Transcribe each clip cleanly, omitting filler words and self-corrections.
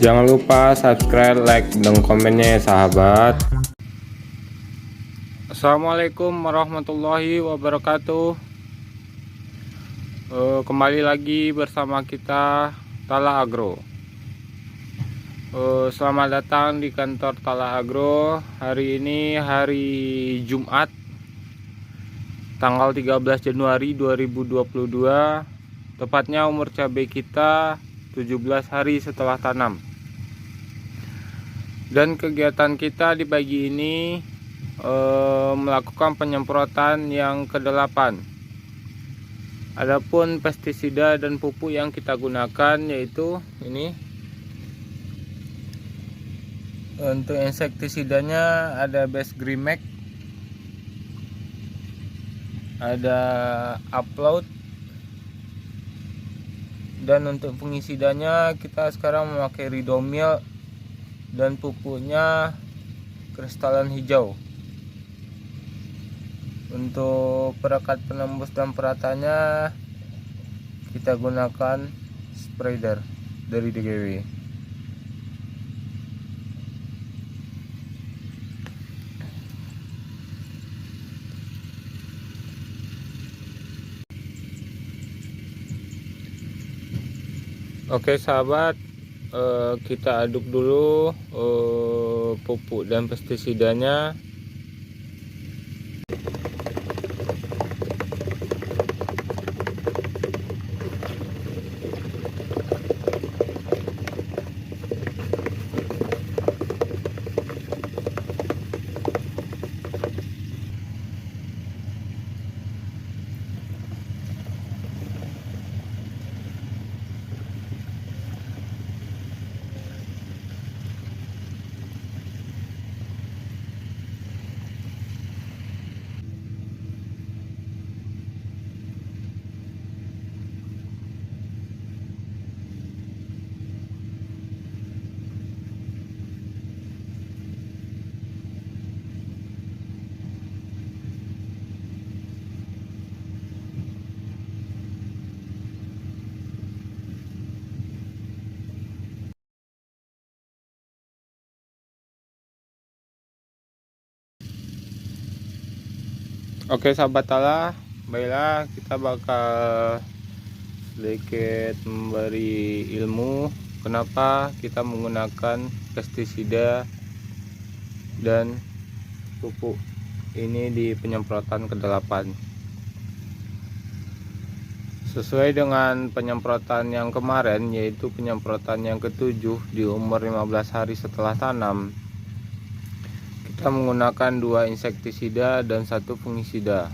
Jangan lupa subscribe, like, dan komennya ya sahabat. Assalamualaikum warahmatullahi wabarakatuh. Kembali lagi bersama kita Tala Agro. Selamat datang di kantor Tala Agro. Hari ini hari Jumat tanggal 13 Januari 2022. Tepatnya umur cabai kita 17 hari setelah tanam. Dan kegiatan kita di pagi ini melakukan penyemprotan yang ke-8. Adapun pestisida dan pupuk yang kita gunakan yaitu ini. Untuk insektisidanya ada Best Grimax, ada Upload, dan untuk fungisidanya kita sekarang memakai Ridomil dan pupuknya kristalan hijau. Untuk perekat penembus dan peratanya kita gunakan Spreader dari DGW. Oke sahabat, kita aduk dulu pupuk dan pestisidanya. Oke sahabat Tala, baiklah kita bakal sedikit memberi ilmu kenapa kita menggunakan pestisida dan pupuk ini di penyemprotan ke-8. Sesuai dengan penyemprotan yang kemarin, yaitu penyemprotan yang ke-7 di umur 15 hari setelah tanam, kita menggunakan 2 insektisida dan 1 fungisida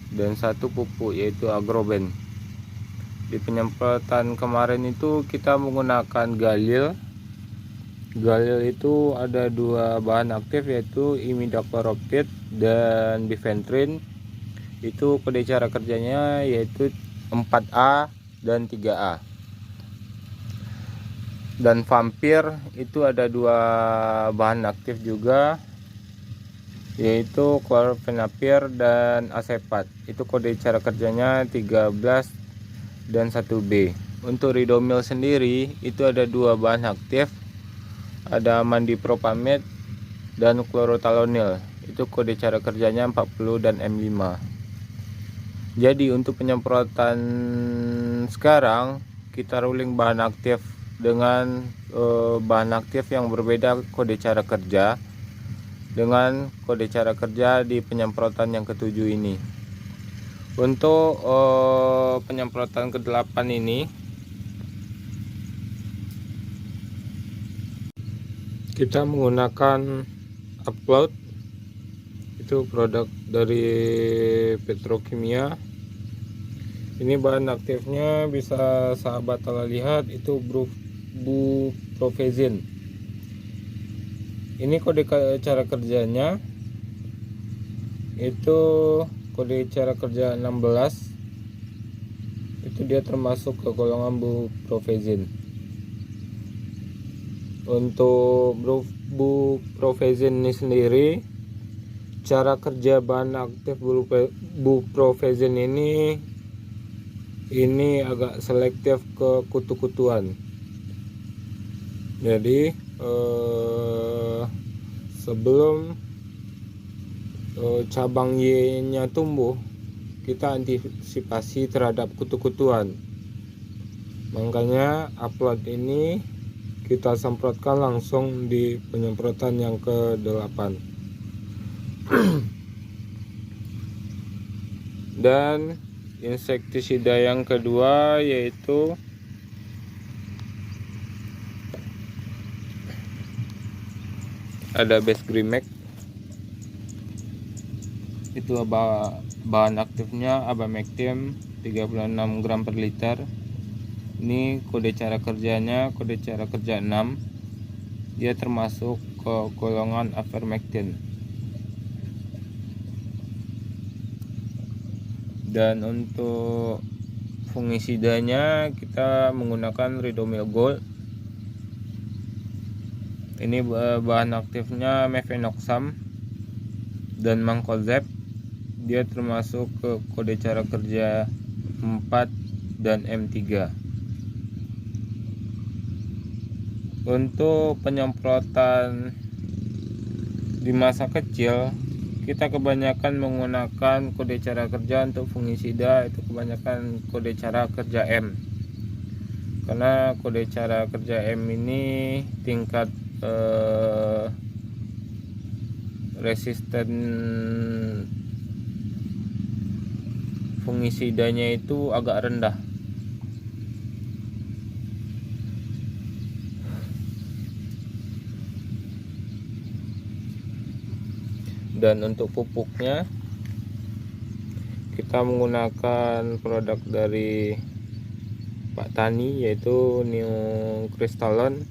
dan 1 pupuk yaitu Agroben. Di penyemprotan kemarin itu kita menggunakan Galil. Galil itu ada 2 bahan aktif yaitu imidacloprid dan bifenthrin. Itu kode cara kerjanya yaitu 4A dan 3A. Dan Vampir itu ada 2 bahan aktif juga yaitu Chlorphenapir dan Acepat. Itu kode cara kerjanya 13 dan 1B. Untuk Ridomil sendiri itu ada 2 bahan aktif, ada Mandipropamid dan Chlorothalonil. Itu kode cara kerjanya 40 dan M5. Jadi untuk penyemprotan sekarang kita ruling bahan aktif dengan bahan aktif yang berbeda kode cara kerja dengan kode cara kerja di penyemprotan yang ke-7 ini. Untuk penyemprotan ke-8 ini kita menggunakan Upload, itu produk dari Petrokimia. Ini bahan aktifnya bisa sahabat Tala lihat, itu buprofezin. Ini kode cara kerjanya itu kode cara kerja 16. Itu dia termasuk ke golongan buprofezin. Untuk buprofezin ini sendiri, cara kerja bahan aktif buprofezin ini agak selektif ke kutu-kutuan. Jadi sebelum cabang Y-nya tumbuh, kita antisipasi terhadap kutu-kutuan. Makanya upload ini kita semprotkan langsung di penyemprotan yang ke-8. Dan insektisida yang kedua yaitu ada Best Grimex. Itu bahan aktifnya Abamectin 36 gram per liter. Ini kode cara kerjanya kode cara kerja 6. Dia termasuk ke golongan Ivermectin. Dan untuk fungisidanya kita menggunakan Ridomil Gold. Ini bahan aktifnya Mefenoxam dan Mancozeb. Dia termasuk ke kode cara kerja 4 dan M3. Untuk penyemprotan di masa kecil, kita kebanyakan menggunakan kode cara kerja untuk fungisida, itu kebanyakan kode cara kerja M. Karena kode cara kerja M ini tingkat resisten fungisidanya itu agak rendah. Dan untuk pupuknya kita menggunakan produk dari Pak Tani, yaitu New Crystalon.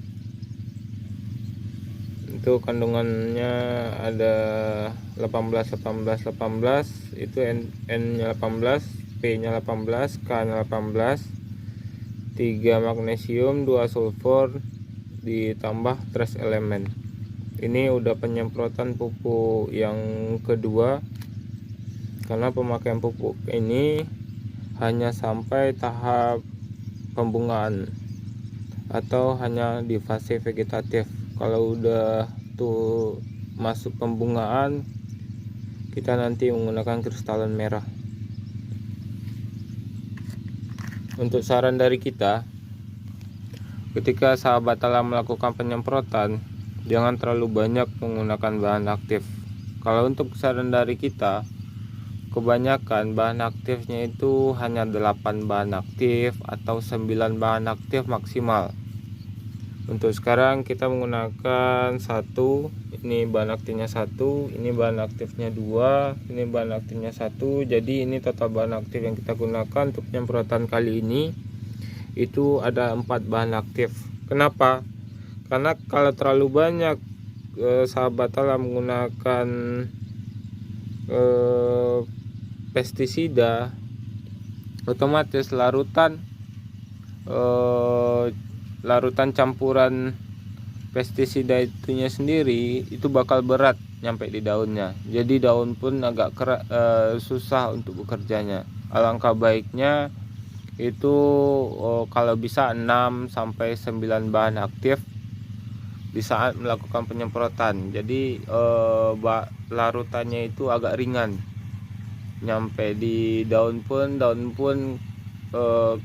Itu kandungannya ada 18 itu N-nya 18, P-nya 18, K-nya 18, 3 magnesium, 2 sulfur, ditambah trace elemen. Ini udah penyemprotan pupuk yang kedua, karena pemakaian pupuk ini hanya sampai tahap pembungaan atau hanya di fase vegetatif. Kalau udah tuh masuk pembungaan, kita nanti menggunakan kristalon merah. Untuk saran dari kita, ketika sahabat telah melakukan penyemprotan, jangan terlalu banyak menggunakan bahan aktif. Kalau untuk saran dari kita, kebanyakan bahan aktifnya itu hanya 8 bahan aktif atau 9 bahan aktif maksimal. Untuk sekarang kita menggunakan satu, ini bahan aktifnya 1, ini bahan aktifnya 2, ini bahan aktifnya 1. Jadi ini total bahan aktif yang kita gunakan untuk penyemprotan kali ini itu ada 4 bahan aktif. Kenapa? Karena kalau terlalu banyak sahabat telah menggunakan pestisida, otomatis larutan campuran pestisida itunya sendiri itu bakal berat nyampe di daunnya. Jadi daun pun agak susah untuk bekerjanya. Alangkah baiknya itu kalau bisa 6 sampai 9 bahan aktif di saat melakukan penyemprotan. Jadi larutannya itu agak ringan, nyampe di daun pun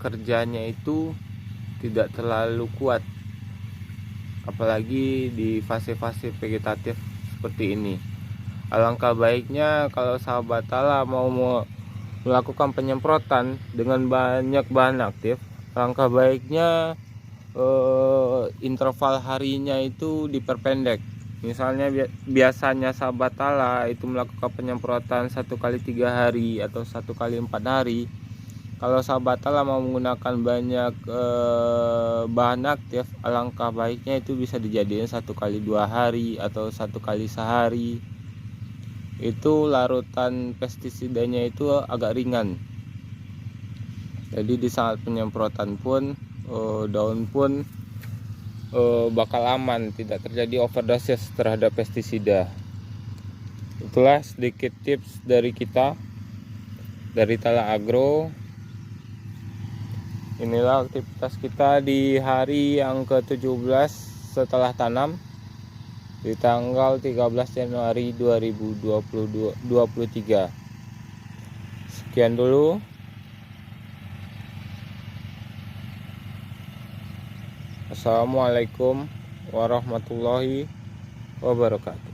kerjanya itu tidak terlalu kuat, apalagi di fase-fase vegetatif seperti ini. Alangkah baiknya kalau sahabat tala mau melakukan penyemprotan dengan banyak bahan aktif, alangkah baiknya interval harinya itu diperpendek. Misalnya biasanya sahabat tala itu melakukan penyemprotan 1 kali 3 hari atau 1 kali 4 hari. Kalau sahabat tala mau menggunakan banyak bahan aktif, alangkah baiknya itu bisa dijadikan 1 kali 2 hari atau 1 kali sehari. Itu larutan pestisidanya itu agak ringan. Jadi di saat penyemprotan pun daun pun bakal aman, tidak terjadi overdoses terhadap pestisida. Itulah sedikit tips dari kita, dari Tala Agro. Inilah aktivitas kita di hari yang ke-17 setelah tanam di tanggal 13 Januari 2023. Sekian dulu. Assalamualaikum warahmatullahi wabarakatuh.